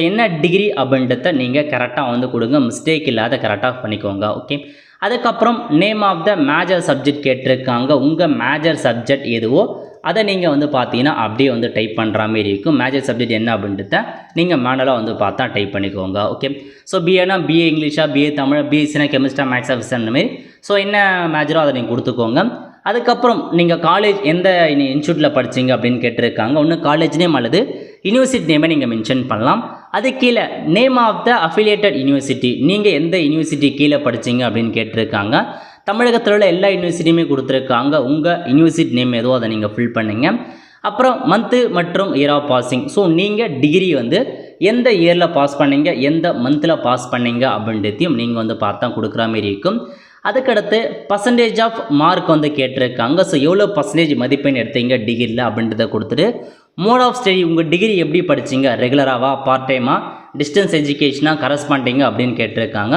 என்ன டிகிரி அப்படின்றத நீங்கள் கரெக்டாக வந்து கொடுங்க, மிஸ்டேக் இல்லாத கரெக்டாக பண்ணிக்கோங்க. ஓகே, அதுக்கப்புறம் name of the major subject கேட்டிருக்காங்க. உங்கள் மேஜர் சப்ஜெக்ட் எதுவோ அதை நீங்கள் வந்து பார்த்தீங்கன்னா அப்படியே வந்து டைப் பண்ணுற மாதிரி இருக்கும். மேஜர் சப்ஜெக்ட் என்ன அப்படின்றத நீங்கள் மேனுவலாக வந்து பார்த்தா டைப் பண்ணிக்கோங்க. ஓகே, பிஏனா பிஏ இங்கிலீஷா, பிஏ தமிழ், பிஎஸ்சினா கெமிஸ்ட்ரா, மேக்ஸா, ஃபிசிக்ஸ் அந்த மாதிரி என்ன மேஜரோ அதை நீங்கள் கொடுத்துக்கோங்க. அதுக்கப்புறம் நீங்கள் காலேஜ் எந்த இன்ஸ்டியூட்டில் படிச்சிங்க அப்படின்னு கேட்டிருக்காங்க. ஒன்று காலேஜ் நேம் அல்லது யூனிவர்சிட்டி நேமை நீங்கள் மென்ஷன் பண்ணலாம். அது கீழே name of the affiliated university, நீங்கள் எந்த யூனிவர்சிட்டி கீழே படிச்சிங்க அப்படின்னு கேட்டிருக்காங்க. தமிழகத்தில் உள்ள எல்லா யூனிவர்சிட்டியுமே கொடுத்துருக்காங்க. உங்கள் யூனிவர்சிட்டி நேம் ஏதோ அதை நீங்கள் ஃபில் பண்ணுங்க. அப்புறம் மந்த்து மற்றும் இயர் ஆஃப் பாசிங். ஸோ நீங்கள் டிகிரி வந்து எந்த இயரில் பாஸ் பண்ணீங்க, எந்த மந்தில் பாஸ் பண்ணீங்க அப்படின்றதையும் நீங்கள் வந்து பார்த்தா கொடுக்குற மாதிரி இருக்கும். அதுக்கடுத்து பர்சன்டேஜ் ஆஃப் மார்க் வந்து கேட்டிருக்காங்க. ஸோ எவ்வளோ பர்சன்டேஜ் மதிப்பெண் எடுத்தீங்க டிகிரியில் அப்படின்றத கொடுத்துட்டு மோட் ஆஃப் ஸ்டடி உங்கள் டிகிரி எப்படி படிச்சிங்க, ரெகுலராவா, பார்ட் டைமா, டிஸ்டன்ஸ் எஜுகேஷனாக, கரஸ்பாண்டிங்க அப்படின்னு கேட்டிருக்காங்க.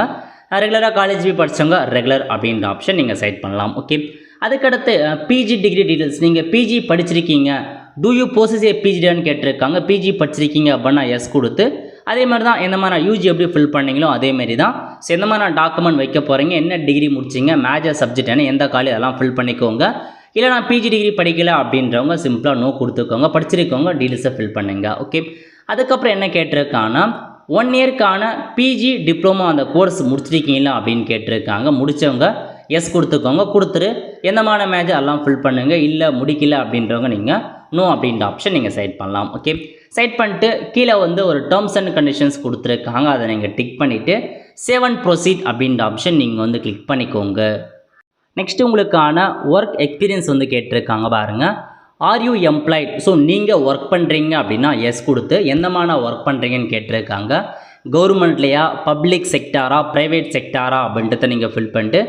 ரெகுலராக காலேஜ் போய் படித்தவங்க ரெகுலர் அப்படின்ற ஆப்ஷன் நீங்கள் செலக்ட் பண்ணலாம். ஓகே. அதுக்கடுத்து பிஜி டிகிரி டீட்டெயில்ஸ். நீங்கள் பிஜி படிச்சிருக்கீங்க, டூ யூ போசஸ் ஏ பிஜிடான்னு கேட்டிருக்காங்க. பிஜி படிச்சிருக்கீங்க அப்படின்னா எஸ் கொடுத்து, அதே மாதிரி தான் எந்த மாதிரி யூஜி எப்படி ஃபில் பண்ணீங்களோ அதேமாரி தான். ஸோ எந்த மாதிரி டாக்குமெண்ட் வைக்க போகிறீங்க, என்ன டிகிரி முடிச்சிங்க, மேஜர் சப்ஜெக்ட் என்ன, எந்த காலேஜ், அதெல்லாம் ஃபில் பண்ணிக்கோங்க. இல்லை நான் பிஜி டிகிரி படிக்கல அப்படின்றவங்க சிம்பிளாக நோ கொடுத்துக்கோங்க, படிச்சிருக்கவங்க டீட்டெயில்ஸை ஃபில் பண்ணுங்க. ஓகே. அதுக்கப்புறம் என்ன கேட்டிருக்காங்கன்னா 1 இயர்க்கான பிஜி டிப்ளமோ அந்த கோர்ஸ் முடிச்சிருக்கீங்களா அப்படின்னு கேட்டிருக்காங்க. முடித்தவங்க எஸ் கொடுத்துக்கோங்க. கொடுத்துட்டு எந்தமான மேஜர் எல்லாம் ஃபில் பண்ணுங்கள். இல்லை முடிக்கல அப்படின்றவங்க நீங்கள் நோ அப்படின்ற ஆப்ஷன் நீங்கள் செலக்ட் பண்ணலாம். ஓகே. செலக்ட் பண்ணிட்டு கீழே வந்து ஒரு டேர்ம்ஸ் அண்ட் கண்டிஷன்ஸ் கொடுத்துருக்காங்க, அதை நீங்கள் டிக் பண்ணிவிட்டு சேவ் அண்ட் ப்ரொசீட் அப்படின்ற ஆப்ஷன் நீங்கள் வந்து கிளிக் பண்ணிக்கோங்க. நெக்ஸ்ட்டு உங்களுக்கான ஒர்க் எக்ஸ்பீரியன்ஸ் வந்து கேட்டிருக்காங்க பாருங்கள். Are you employed. ஸோ நீங்கள் ஒர்க் பண்ணுறீங்க அப்படின்னா எஸ் கொடுத்து எந்தமான ஒர்க் பண்ணுறீங்கன்னு கேட்டிருக்காங்க. கவர்மெண்ட்லையா, பப்ளிக் செக்டாரா, ப்ரைவேட் செக்டாரா அப்படின்றத நீங்கள் ஃபில் பண்ணிட்டு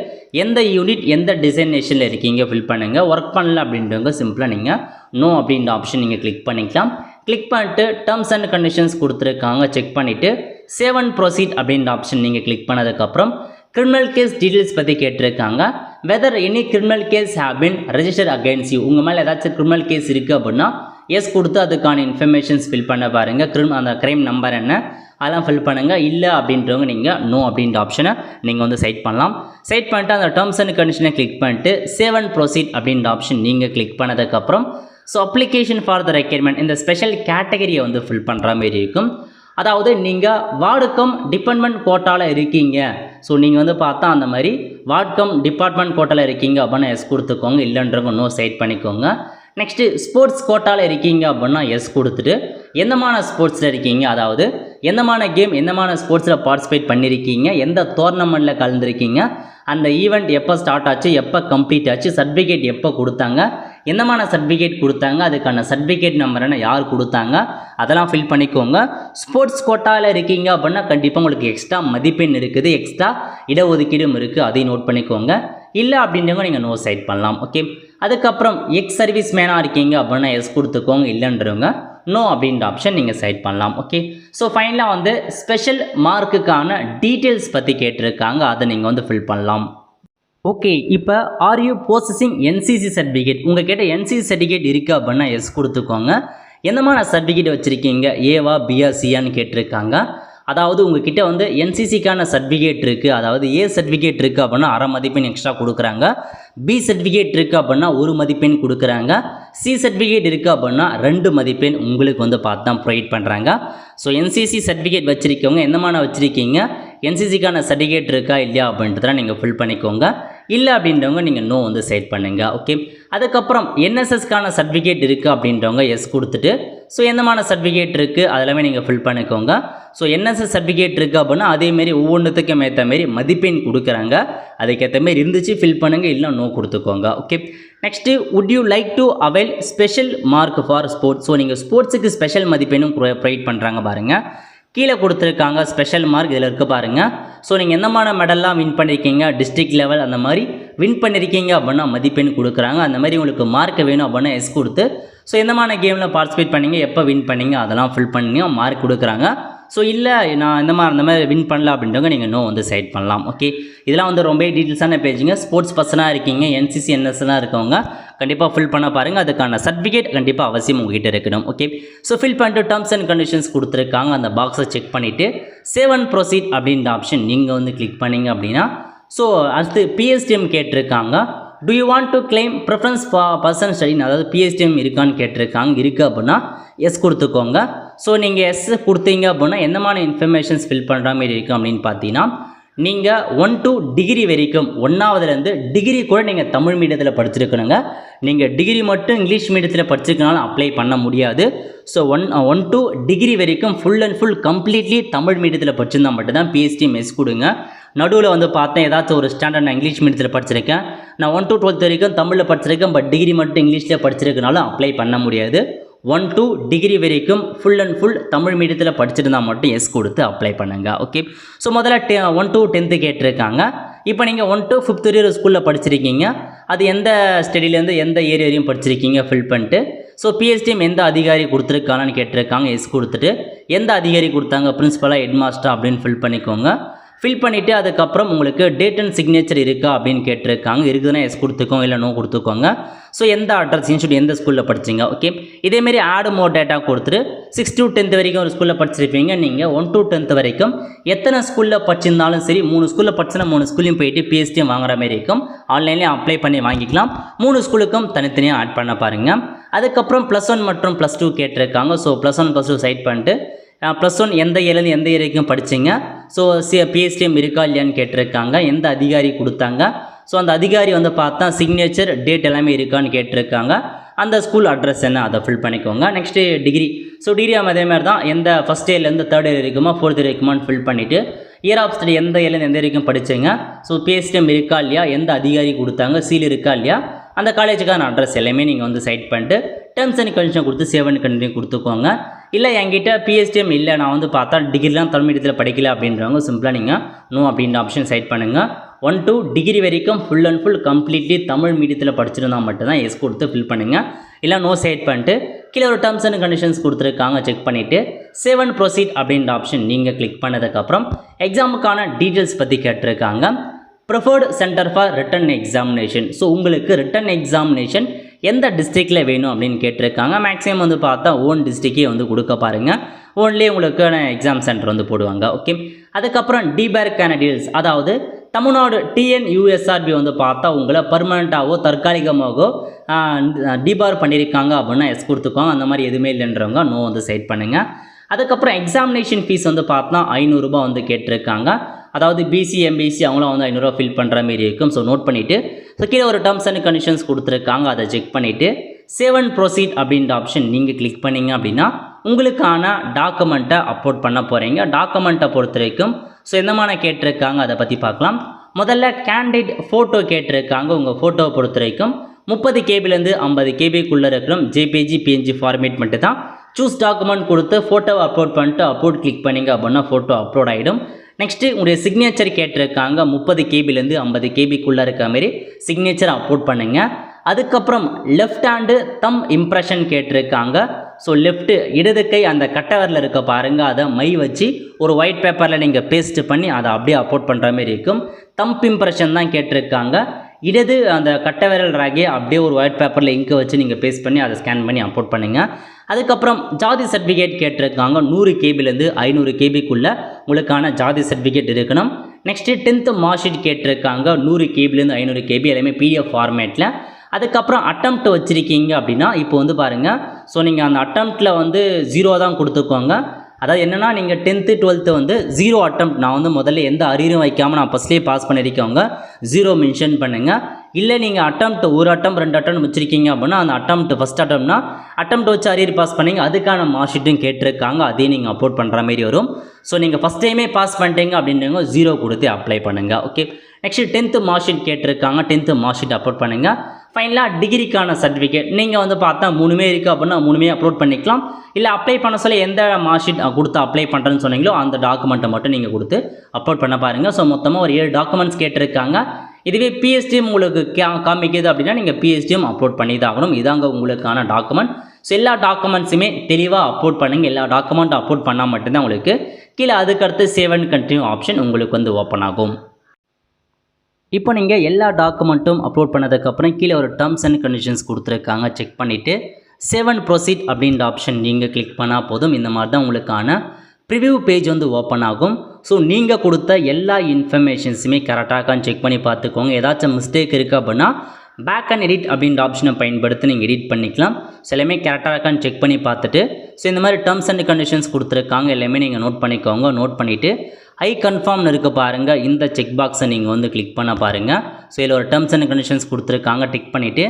எந்த யூனிட் எந்த டிசைனேஷனில் இருக்கீங்க ஃபில் பண்ணுங்கள். ஒர்க் பண்ணல அப்படின்றவங்க சிம்பிளாக நீங்கள் நோ அப்படின்ற ஆப்ஷன் நீங்கள் கிளிக் பண்ணிக்கலாம். கிளிக் பண்ணிட்டு டேர்ம்ஸ் அண்ட் கண்டிஷன்ஸ் கொடுத்துருக்காங்க, செக் பண்ணிவிட்டு சேவ் அண்ட் ப்ரொசீட் அப்படின்ற ஆப்ஷன் நீங்கள் கிளிக் பண்ணதுக்கப்புறம் கிரிமினல் கேஸ் டீட்டெயில்ஸ் பற்றி கேட்டிருக்காங்க. Whether any criminal case have been registered against you. உங்கள் மேலே ஏதாச்சும் கிரிமினல் கேஸ் இருக்குது அப்படின்னா எஸ் கொடுத்து அதுக்கான இன்ஃபர்மேஷன்ஸ் ஃபில் பண்ண பாருங்கள். அந்த க்ரைம் நம்பர் என்ன அதெல்லாம் ஃபில் பண்ணுங்கள். இல்லை அப்படின்றவங்க நீங்கள் நோ அப்படின்ற ஆப்ஷனை நீங்கள் வந்து செலக்ட் பண்ணலாம். செலக்ட் பண்ணிட்டு அந்த டேர்ம்ஸ் அண்ட் கண்டிஷனை கிளிக் பண்ணிட்டு சேவ் அண்ட் ப்ரொசீட் அப்படின்ற ஆப்ஷன் நீங்கள் கிளிக் பண்ணதுக்கப்புறம் so application for the requirement இந்த ஸ்பெஷல் கேட்டகரியை வந்து ஃபில் பண்ணுற மாதிரி இருக்கும். அதாவது நீங்கள் வார்டுக்கம் டிபார்ட்மெண்ட் கோட்டாவில் இருக்கீங்க. ஸோ நீங்கள் வந்து பார்த்தா அந்த மாதிரி வார்டுக்கம் டிபார்ட்மெண்ட் கோட்டாவில் இருக்கீங்க அப்படின்னா எஸ் கொடுத்துக்கோங்க. இல்லைன்றவங்க நோ செலக்ட் பண்ணிக்கோங்க. நெக்ஸ்ட்டு ஸ்போர்ட்ஸ் கோட்டாவில் இருக்கீங்க அப்படின்னா எஸ் கொடுத்துட்டு எந்தமான ஸ்போர்ட்ஸில் இருக்கீங்க, அதாவது எந்தமான கேம் எந்தமான ஸ்போர்ட்ஸில் பார்ட்டிசிபேட் பண்ணியிருக்கீங்க, எந்த டோர்னமெண்ட்டில் கலந்துருக்கீங்க, அந்த ஈவெண்ட் எப்போ ஸ்டார்ட் ஆச்சு, எப்போ கம்ப்ளீட் ஆச்சு, சர்டிஃபிகேட் எப்போ கொடுத்தாங்க, எந்தமான சர்டிஃபிகேட் கொடுத்தாங்க, அதுக்கான சர்டிஃபிகேட் நம்பர் என்ன, யார் கொடுத்தாங்க, அதெல்லாம் ஃபில் பண்ணிக்கோங்க. ஸ்போர்ட்ஸ் கோட்டாவில் இருக்கீங்க அப்படின்னா கண்டிப்பாக உங்களுக்கு எக்ஸ்ட்ரா மதிப்பெண் இருக்குது, எக்ஸ்ட்ரா இடஒதுக்கீடும் இருக்குது, அதையும் நோட் பண்ணிக்கோங்க. இல்லை அப்படின்றவங்க நீங்கள் நோ செலக்ட் பண்ணலாம். ஓகே. அதுக்கப்புறம் எக்ஸ் சர்வீஸ் மேனாக இருக்கீங்க அப்படின்னா எஸ் கொடுத்துக்கோங்க. இல்லைன்றவங்க நோ அப்படின்ற ஆப்ஷன் நீங்கள் செலக்ட் பண்ணலாம். ஓகே. ஸோ ஃபைனலாக வந்து ஸ்பெஷல் மார்க்குக்கான டீட்டெயில்ஸ் பற்றி கேட்டிருக்காங்க, அதை நீங்கள் வந்து ஃபில் பண்ணலாம். ஓகே. இப்போ are you processing NCC certificate. உங்கள் கிட்ட என்சிசி சர்டிஃபிகேட் இருக்குது அப்படின்னா எஸ் கொடுத்துக்கோங்க. எந்தமான சர்டிஃபிகேட் வச்சுருக்கீங்க, ஏவா பிஆ சியான்னு கேட்டிருக்காங்க. அதாவது உங்ககிட்ட வந்து என்சிசிக்கான சர்டிஃபிகேட் இருக்குது, அதாவது ஏ சர்டிஃபிகேட் இருக்குது அப்படின்னா அரை மதிப்பெண் எக்ஸ்ட்ரா கொடுக்குறாங்க. பி சர்டிஃபிகேட் இருக்குது அப்படின்னா 1 மதிப்பெண் கொடுக்குறாங்க. சி சர்டிஃபிகேட் இருக்குது அப்படின்னா 2 மதிப்பெண் உங்களுக்கு வந்து பார்த்து தான் ப்ரொவைட் பண்ணுறாங்க. ஸோ என்சிசி சர்டிஃபிகேட் வச்சுருக்கவங்க எந்தமான வச்சுருக்கீங்க, என்சிசிக்கான சர்டிஃபிகேட் இருக்கா இல்லையா அப்படின்றதெல்லாம் நீங்கள் ஃபில் பண்ணிக்கோங்க. இல்லை அப்படின்றவங்க நீங்கள் நோ வந்து செலக்ட் பண்ணுங்கள். ஓகே. அதுக்கப்புறம் என்எஸ்எஸ்க்கான சர்டிஃபிகேட் இருக்குது அப்படின்றவங்க எஸ் கொடுத்துட்டு ஸோ எந்தமான சர்டிஃபிகேட் இருக்குது அதெல்லாமே நீங்கள் ஃபில் பண்ணிக்கோங்க. ஸோ என்எஸ்எஸ் சர்டிஃபிகேட் இருக்குது அப்படின்னா அதேமாரி ஒவ்வொன்றுத்துக்கும் ஏற்ற மாரி மதிப்பெண் கொடுக்குறாங்க, அதுக்கேற்ற மாரி இருந்துச்சு ஃபில் பண்ணுங்கள், இல்லை நோ கொடுத்துக்கோங்க. Okay. Next would you like to avail special mark for sports. So நீங்கள் ஸ்போர்ட்ஸுக்கு ஸ்பெஷல் மதிப்பெண்ணும் ப்ரொவைட் பண்ணுறாங்க பாருங்கள். கீழே கொடுத்துருக்காங்க ஸ்பெஷல் மார்க் இதில் இருக்க பாருங்கள். ஸோ நீங்கள் எந்தமான மெடல்லாம் வின் பண்ணியிருக்கீங்க, டிஸ்ட்ரிக்ட் லெவல் அந்த மாதிரி வின் பண்ணியிருக்கீங்க அப்படின்னா மதிப்பெண் கொடுக்குறாங்க. அந்த மாதிரி உங்களுக்கு மார்க் வேணும் அப்படின்னா எஸ் கொடுத்து ஸோ எந்தமான கேமில் பார்ட்டிசிபேட் பண்ணிங்க, எப்போ வின் பண்ணிங்க அதெல்லாம் ஃபில் பண்ணி மார்க் கொடுக்குறாங்க. ஸோ இல்லை நான் அந்த மாதிரி வின் பண்ணல அப்படின்றவங்க நீங்கள் நோ வந்து செலக்ட் பண்ணலாம். ஓகே. இதெல்லாம் வந்து ரொம்ப டீட்டெயில்ஸான பேஜுங்க. ஸ்போர்ட்ஸ் பர்சனாக இருக்கீங்க, என்சிசி என்எஸ்லாம் இருக்கவங்க கண்டிப்பாக ஃபில் பண்ண பாருங்கள். அதுக்கான சர்டிஃபிகேட் கண்டிப்பாக அவசியம் உங்ககிட்ட இருக்கணும். ஓகே. ஸோ ஃபில் பண்ணிட்டு டேர்ம்ஸ் அண்ட் கண்டிஷன்ஸ் கொடுத்துருக்காங்க, அந்த பாக்ஸை செக் பண்ணிவிட்டு சேவ் அண்ட் ப்ரொசீட் அப்படின்ற ஆப்ஷன் நீங்கள் வந்து கிளிக் பண்ணிங்க அப்படின்னா ஸோ அடுத்து பிஎஸ்டிஎம் கேட்டிருக்காங்க. Do you want to claim preference person ஸ்டடின்னு, அதாவது பிஎஸ்டிஎம் இருக்கான்னு கேட்டிருக்காங்க. இருக்குது அப்படின்னா எஸ் கொடுத்துக்கோங்க. ஸோ நீங்கள் எஸ் கொடுத்தீங்க அப்படின்னா எந்தமான இன்ஃபர்மேஷன்ஸ் ஃபில் பண்ணுற மாதிரி இருக்கும் அப்படின்னு பார்த்தீங்கன்னா நீங்கள் 1 to டிகிரி வரைக்கும் 1ஆவதுலேருந்து டிகிரி கூட நீங்கள் தமிழ் மீடியத்தில் படிச்சிருக்கணுங்க. நீங்கள் டிகிரி மட்டும் இங்கிலீஷ் மீடியத்தில் படிச்சிருக்கனாலும் அப்ளை பண்ண முடியாது. ஸோ 1 to டிகிரி வரைக்கும் full and full completely Tamil மீடியத்தில் படிச்சிருந்தால் மட்டும்தான் பிஎஸ்டி மெஸ் கொடுங்க. நடுவில் வந்து பார்த்தேன் ஏதாச்சும் ஒரு ஸ்டாண்டர்ட் நான் இங்கிலீஷ் மீடியத்தில் படிச்சிருக்கேன், நான் 1 to 12 வரைக்கும் தமிழில் படிச்சிருக்கேன், பட் டிகிரி மட்டும் இங்கிலீஷில் படிச்சிருக்கனாலும் அப்ளை பண்ண முடியாது. 1 to டிகிரி வரைக்கும் ஃபுல் அண்ட் ஃபுல் தமிழ் மீடியத்தில் படிச்சிருந்தா மட்டும் எஸ் கொடுத்து அப்ளை பண்ணுங்க. ஓகே, ஸோ முதல்ல 1 to 10th கேட்டிருக்காங்க. இப்போ நீங்கள் 1 to 5th வரையும் ஸ்கூலில் படிச்சிருக்கீங்க, அது எந்த ஸ்டடியிலேருந்து எந்த ஏரியா வரையும் படிச்சிருக்கீங்க ஃபில் பண்ணிட்டு, ஸோ பிஎஸ்டிஎம் எந்த அதிகாரி கொடுத்துருக்காங்கன்னு கேட்டிருக்காங்க, எஸ் கொடுத்துட்டு எந்த அதிகாரி கொடுத்தாங்க பிரின்ஸிபலாக ஹெட் மாஸ்டர் அப்படின்னு ஃபில் பண்ணிக்கோங்க. ஃபில் பண்ணிவிட்டு அதுக்கப்புறம் உங்களுக்கு டேட் அண்ட் சிக்னேச்சர் இருக்கா அப்படின்னு கேட்டிருக்காங்க. இருக்குதுன்னா எஸ் கொடுத்துக்கோங்க, இல்லை நோ கொடுத்துக்கோங்க. ஸோ எந்த அட்ரஸ் இன்ஸ்டியூட் எந்த ஸ்கூலில் படிச்சிங்க. ஓகே, இதேமாரி ஆட் மோர் டேட்டா கொடுத்துட்டு 6 to 10th வரைக்கும் ஒரு ஸ்கூலில் படிச்சிருப்பீங்க. நீங்கள் 1 to 10th வரைக்கும் எத்தனை ஸ்கூலில் படிச்சிருந்தாலும் சரி, 3 ஸ்கூலில் படிச்சுன்னா 3 ஸ்கூலையும் போயிட்டு பிஎஸ்டிஎம் வாங்குற மாதிரி இருக்கும். ஆன்லைன்லேயே அப்ளை பண்ணி வாங்கிக்கலாம். 3 ஸ்கூலுக்கும் தனித்தனியாக ஆட் பண்ண பாருங்கள். அதுக்கப்புறம் +1 மற்றும் +2 கேட்டிருக்காங்க. ஸோ +1 +2 சைட் பண்ணிட்டு +1 எந்த இயர்லேருந்து எந்த இயர் வரைக்கும் படிச்சிங்க, ஸோ பிஎஸ்டிஎம் இருக்கா இல்லையான்னு கேட்டிருக்காங்க. எந்த அதிகாரி கொடுத்தாங்க, ஸோ அந்த அதிகாரி வந்து பார்த்தா சிக்னேச்சர் டேட் எல்லாமே இருக்கான்னு கேட்டிருக்காங்க. அந்த ஸ்கூல் அட்ரஸ் என்ன அதை ஃபில் பண்ணிக்கோங்க. நெக்ஸ்ட்டு டிகிரி, ஸோ டிகிரி அதே மாதிரி தான் எந்த ஃபஸ்ட் இயர்லேருந்து 3rd இயர் இருக்குமா 4th இயர் இருக்குமான்னு ஃபில் பண்ணிவிட்டு இயர் ஆஃப் ஸ்டடி எந்த இயர்லேருந்து எந்த வரைக்கும் படிச்சிங்க, ஸோ பிஎஸ்டிஎம் இருக்கா இல்லையா, எந்த அதிகாரி கொடுத்தாங்க, சீல் இருக்கா இல்லையா, அந்த காலேஜுக்கான அட்ரஸ் எல்லாமே நீங்கள் வந்து சைட் பண்ணிட்டு டேர்ம்ஸ் அண்ட் கண்டிஷன் கொடுத்து சேவ் அண்ட் கண்டினியூ கொடுத்துக்கோங்க. இல்லை என்கிட்ட பிஎஸ்டிஎம் இல்லை, நான் வந்து பார்த்தா டிகிரிலாம் தமிழ் மீடியத்தில் படிக்கல அப்படின்றவங்க சிம்பிளாக நீங்கள் நோ அப்படின்ற ஆப்ஷன் சைட் பண்ணுங்கள். 1 to டிகிரி வரைக்கும் full and full completely Tamil மீடியத்தில் படிச்சிருந்தா மட்டும்தான் எஸ் கொடுத்து ஃபில் பண்ணுங்கள். இல்லை நோ சைட் பண்ணிட்டு கீழே ஒரு டேர்ம்ஸ் அண்ட் கண்டிஷன்ஸ் கொடுத்துருக்காங்க, செக் பண்ணிவிட்டு சேவ் அண்ட் ப்ரொசீட் அப்படின்ற ஆப்ஷன் நீங்கள் கிளிக் பண்ணதுக்கப்புறம் எக்ஸாமுக்கான டீட்டெயில்ஸ் பற்றி கேட்டிருக்காங்க. Preferred centre for return examination, so உங்களுக்கு ரிட்டன் எக்ஸாமினேஷன் எந்த டிஸ்ட்ரிக்டில் வேணும் அப்படின்னு கேட்டிருக்காங்க. மேக்ஸிமம் வந்து பார்த்தா ஓன் டிஸ்ட்ரிக்டே வந்து கொடுக்க பாருங்கள். ஓன்லேயே உங்களுக்கான எக்ஸாம் சென்டர் வந்து போடுவாங்க. ஓகே, அதுக்கப்புறம் டிபார்க்கான டீல்ஸ், அதாவது தமிழ்நாடு TNUSRB வந்து பார்த்தா உங்களை பர்மனெண்ட்டாகவோ தற்காலிகமாகவோ டிபார் பண்ணியிருக்காங்க அப்படின்னா எஸ் கொடுத்துக்கோங்க. அந்த மாதிரி எதுவுமே இல்லைன்றவங்க நோ வந்து சைட் பண்ணுங்கள். அதுக்கப்புறம் எக்ஸாமினேஷன் ஃபீஸ் வந்து பார்த்தா 500 ரூபாய் வந்து கேட்டிருக்காங்க. அதாவது பிசி எம்பிசி அவங்களாம் வந்து 500 ரூபா ஃபில் பண்ணுற மாதிரி இருக்கும். ஸோ நோட் பண்ணிவிட்டு ஸோ கீழே ஒரு டேர்ம்ஸ் அண்ட் கண்டிஷன்ஸ் கொடுத்துருக்காங்க, அதை செக் பண்ணிவிட்டு சேவ் அண்ட் ப்ரொசீட் அப்படின்ற ஆப்ஷன் நீங்கள் கிளிக் பண்ணிங்க அப்படின்னா உங்களுக்கான டாக்குமெண்ட்டை அப்லோட் பண்ண போகிறீங்க. டாக்குமெண்ட்டை பொறுத்த வரைக்கும் ஸோ எந்தமான கேட்டிருக்காங்க அதை பற்றி பார்க்கலாம். முதல்ல கேண்டிடேட் ஃபோட்டோ கேட்டிருக்காங்க. உங்கள் ஃபோட்டோவை பொறுத்த வரைக்கும் 30 கேபிலேருந்து 50 கேபிக்குள்ளே இருக்கிற ஜேபிஜி PNG ஃபார்மேட் மட்டும் தான். சூஸ் டாக்குமெண்ட் கொடுத்து ஃபோட்டோவை அப்லோட் பண்ணிட்டு அப்லோட் கிளிக் பண்ணிங்க அப்படின்னா ஃபோட்டோ அப்லோட் ஆகிடும். நெக்ஸ்ட்டு உங்களுடைய சிக்னேச்சர் கேட்டிருக்காங்க. 30 கேபிலேருந்து 50 கேபிக்குள்ளே இருக்க மாதிரி சிக்னேச்சர் அப்லோட் பண்ணுங்கள். அதுக்கப்புறம் லெஃப்ட் ஹேண்டு தம் இம்ப்ரெஷன் கேட்டிருக்காங்க. ஸோ லெஃப்ட்டு இடது கை அந்த கட்டவரில் இருக்க பாருங்கள், அதை மை வச்சு ஒரு ஒயிட் பேப்பரில் நீங்கள் பேஸ்ட் பண்ணி அதை அப்படியே அப்லோட் பண்ணுற மாதிரி இருக்கும். தம்ப் இம்ப்ரெஷன் தான் கேட்டிருக்காங்க. இடது அந்த கட்டவிரல் ராகே அப்படியே ஒரு ஒயிட் பேப்பரில் இங்கை வச்சு நீங்கள் பேஸ்ட் பண்ணி அதை ஸ்கேன் பண்ணி அப்லோட் பண்ணுங்கள். அதுக்கப்புறம் ஜாதி சர்டிஃபிகேட் கேட்டிருக்காங்க. 100 கேபிலேருந்து 500 கேபிக்குள்ளே உங்களுக்கான ஜாதி சர்டிஃபிகேட் இருக்கணும். நெக்ஸ்ட்டு 10th மார்க் ஷீட் கேட்டிருக்காங்க. 100 கேபிலேருந்து 500 கேபி எல்லாமே PDF ஃபார்மேட்டில். அதுக்கப்புறம் அட்டம்ப்ட் வச்சுருக்கீங்க அப்படின்னா இப்போ வந்து பாருங்கள், ஸோ நீங்கள் அந்த அட்டம்ப்டில் வந்து 0 தான் கொடுத்துக்கோங்க. அதாவது என்னென்னா நீங்கள் 10th 12th வந்து 0 அட்டம்ப்ட், நான் வந்து முதல்ல எந்த அரியரும் வைக்காமல் நான் ஃபஸ்ட்லேயே பாஸ் பண்ணியிருக்கவங்க 0 மென்ஷன் பண்ணுங்கள். இல்லை நீங்கள் அட்டம்ப்ட் 1 அட்டம் 2 அட்டம் வச்சுருக்கீங்க அப்படின்னா அந்த அட்டம்ப்ட் ஃபஸ்ட் அட்டம்னா அட்டம்ப்ட் வச்சு அரியர் பாஸ் பண்ணிங்க, அதுக்கான மார்க் ஷீட்டும் கேட்டிருக்காங்க, அதையும் நீங்கள் அப்லோட் பண்ணுற மாதிரி வரும். ஸோ நீங்கள் ஃபஸ்ட் டைமே பாஸ் பண்ணிட்டீங்க அப்படின்றவங்க 0 கொடுத்து அப்ளை பண்ணுங்கள். Okay, next 10th mark sheet கேட்டிருக்காங்க. 10th மார்க் ஷீட் அப்லோட் பண்ணுங்கள். ஃபைனலாக டிகிரிக்கான சர்டிஃபிகேட் நீங்கள் வந்து பார்த்தா 3மே இருக்குது அப்படின்னா 3மே அப்லோட் பண்ணிக்கலாம். இல்லை அப்ளை பண்ண சொல்ல எந்த மார்க் ஷீட் கொடுத்து அப்ளை பண்ணுறேன்னு சொன்னீங்களோ அந்த டாக்குமெண்ட்டை மட்டும் நீங்கள் கொடுத்து அப்லோட் பண்ண பாருங்கள். ஸோ மொத்தமாக ஒரு 7 டாக்குமெண்ட்ஸ் கேட்டிருக்காங்க. இதுவே பிஎஸ்டிஎம் உங்களுக்கு காமிக்குது அப்படின்னா நீங்கள் பிஎஸ்டிஎம் அப்லோட் பண்ணி தான் ஆகணும். இதாங்க உங்களுக்கான டாக்குமெண்ட். ஸோ எல்லா டாக்குமெண்ட்ஸுமே தெளிவாக அப்லோட் பண்ணுங்கள். எல்லா டாக்குமெண்ட்டும் அப்லோட் பண்ணால் மட்டும்தான் உங்களுக்கு கீழே அதுக்கடுத்து சேவ் அண்ட் கண்டினியூ ஆப்ஷன் உங்களுக்கு வந்து ஓப்பன் ஆகும். இப்போ நீங்கள் எல்லா டாக்குமெண்ட்டும் அப்லோட் பண்ணதுக்கப்புறம் கீழே ஒரு டேர்ம்ஸ் அண்ட் கண்டிஷன்ஸ் கொடுத்துருக்காங்க, செக் பண்ணிவிட்டு சேவ் அண்ட் ப்ரொசீட் அப்படின்ற ஆப்ஷன் நீங்கள் கிளிக் பண்ணால் போதும். இந்த மாதிரி தான் உங்களுக்கான ப்ரிவ்யூ பேஜ் வந்து ஓப்பன் ஆகும். ஸோ நீங்கள் கொடுத்த எல்லா இன்ஃபர்மேஷன்ஸுமே கரெக்டாகான்னு செக் பண்ணி பார்த்துக்கோங்க. ஏதாச்சும் மிஸ்டேக் இருக்குது அப்படின்னா பேக் அண்ட் எடிட் அப்படின்ற ஆப்ஷனை பயன்படுத்தி நீங்கள் எடிட் பண்ணிக்கலாம். ஸோ எல்லாமே கரெக்டாக இருக்கான்னு செக் பண்ணி பார்த்துட்டு ஸோ இந்த மாதிரி டேர்ம்ஸ் அண்ட் கண்டிஷன்ஸ் கொடுத்துருக்காங்க, எல்லாமே நீங்கள் நோட் பண்ணிக்கோங்க. நோட் பண்ணிவிட்டு ஐ கன்ஃபார்ம்னு இருக்க பாருங்கள், இந்த செக் பாக்ஸை நீங்கள் வந்து கிளிக் பண்ண பாருங்கள். ஸோ இதில் ஒரு டேர்ம்ஸ் அண்ட் கண்டிஷன்ஸ் கொடுத்துருக்காங்க, டிக் பண்ணிவிட்டு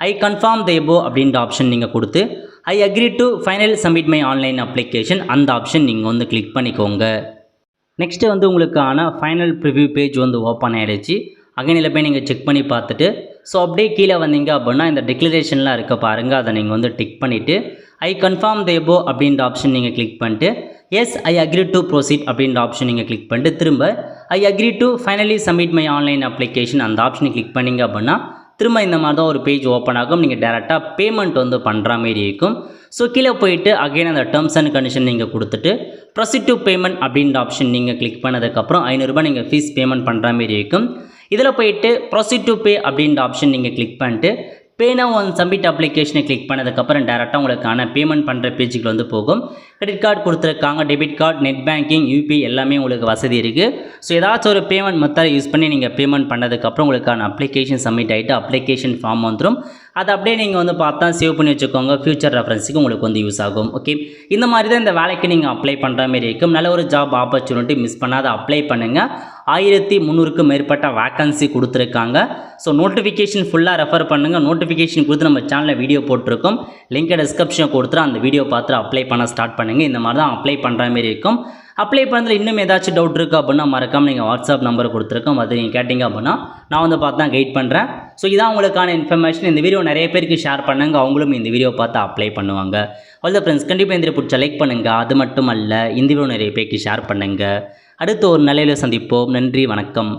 ஐ கன்ஃபார்ம் த எபோ அப்படின்ற ஆப்ஷன் நீங்கள் கொடுத்து ஐ agree to final submit my online application அந்த ஆப்ஷன் நீங்கள் வந்து கிளிக் பண்ணிக்கோங்க. நெக்ஸ்ட்டு வந்து உங்களுக்கான ஃபைனல் ப்ரிவ்யூ பேஜ் வந்து ஓப்பன் ஆகிடுச்சு. அகைனில் போய் நீங்கள் செக் பண்ணி பார்த்துட்டு ஸோ அப்படியே கீழே வந்தீங்க அப்படின்னா இந்த டிக்ளரேஷன்லாம் இருக்க பாருங்கள், அதை நீங்கள் வந்து டிக் பண்ணிவிட்டு ஐ கன்ஃபார்ம் த எபோ அப்படின்ற ஆப்ஷன் நீங்கள் கிளிக் பண்ணிட்டு yes I agree to proceed அப்படின்ற ஆப்ஷன் நீங்கள் கிளிக் பண்ணிட்டு திரும்ப I agree to finally submit my online application அந்த ஆப்ஷனை கிளிக் பண்ணிங்க அப்படின்னா திரும்ப இந்த மாதிரி தான் ஒரு பேஜ் ஓப்பன் ஆகும். நீங்கள் டேரெக்டாக பேமெண்ட் வந்து பண்ணுற மாதிரி இருக்கும். ஸோ கீழே போயிட்டு அகைன் அந்த டேர்ம்ஸ் அண்ட் கண்டிஷன் நீங்கள் கொடுத்துட்டு ப்ரொசீட் டு பேமெண்ட் அப்படின்ற ஆப்ஷன் நீங்கள் கிளிக் பண்ணதுக்கப்புறம் ₹500 நீங்கள் ஃபீஸ் பேமெண்ட் பண்ணுற மாதிரி இருக்கும். இதில் போயிட்டு ப்ரொசீட் டு பே அப்படின்ற ஆப்ஷன் நீங்கள் கிளிக் பண்ணிட்டு பே நவ் ஒன் சப்மிட் அப்ளிகேஷனை கிளிக் பண்ணதுக்கப்புறம் டேரெக்டாக உங்களுக்கான பேமெண்ட் பண்ணுற பேஜுக்கு வந்து போகும். கிரெடிட் கார்டு கொடுத்துருக்காங்க, debit card, net banking, UPI எல்லாமே உங்களுக்கு வசதி இருக்குது. ஸோ ஏதாச்சும் ஒரு பேமெண்ட் மெத்தட் யூஸ் பண்ணி நீங்கள் பேமெண்ட் பண்ணதுக்கப்புறம் உங்களுக்கான அப்ளிகேஷன் சப்மிட் ஆகிட்டு அப்ளிகேஷன் ஃபார்ம் வந்துடும். அதை அப்படியே நீங்கள் வந்து பார்த்தா சேவ் பண்ணி வச்சுக்கோங்க, ஃபியூச்சர் ரெஃபரன்ஸுக்கு உங்களுக்கு வந்து யூஸ் ஆகும். ஓகே, இந்த மாதிரி தான் இந்த வேலைக்கு நீங்கள் அப்ளை பண்ணுற மாதிரி இருக்கும். நல்ல ஒரு ஜாப் ஆப்பர்ச்சுனிட்டி, மிஸ் பண்ணாத அப்ளை பண்ணுங்கள். 1300க்கும் மேற்பட்ட வேக்கன்சி கொடுத்துருக்காங்க. ஸோ நோட்டிஃபிகேஷன் ஃபுல்லாக ரெஃபர் பண்ணுங்கள். நோட்டிஃபிகேஷன் கொடுத்து நம்ம சேனலில் வீடியோ போட்டிருக்கோம், லிங்கை டிஸ்கிரிப்ஷன் கொடுத்துட்டு அந்த வீடியோ பார்த்து அப்ளை பண்ண ஸ்டார்ட் பண்ணுங்கள். இந்த மாதிரி தான் அப்ளை பண்ணுற மாதிரி இருக்கும். அப்ளை பண்ணுறதுல இன்னும் ஏதாச்சும் டவுட் இருக்குது அப்படின்னா மறக்காமல் நீங்கள் வாட்ஸ்அப் நம்பர் கொடுத்துருக்கோம், அது நீங்கள் கேட்டிங்க அப்படின்னா நான் வந்து பார்த்து தான் கைட் பண்ணுறேன். ஸோ இதான் உங்களுக்கான இன்ஃபர்மேஷன். இந்த வீடியோ நிறைய பேருக்கு ஷேர் பண்ணுங்கள், அவங்களும் இந்த வீடியோ பார்த்து அப்ளை பண்ணுவாங்க. ஆல் த ஃப்ரெண்ட்ஸ், கண்டிப்பாக இந்த வீடியோ பிடிச்ச லைக் பண்ணுங்கள். அது மட்டும் அல்ல, இந்த வீடியோ நிறைய பேருக்கு ஷேர் பண்ணுங்கள். அடுத்து ஒரு நிலையில் சந்திப்போம். நன்றி, வணக்கம்.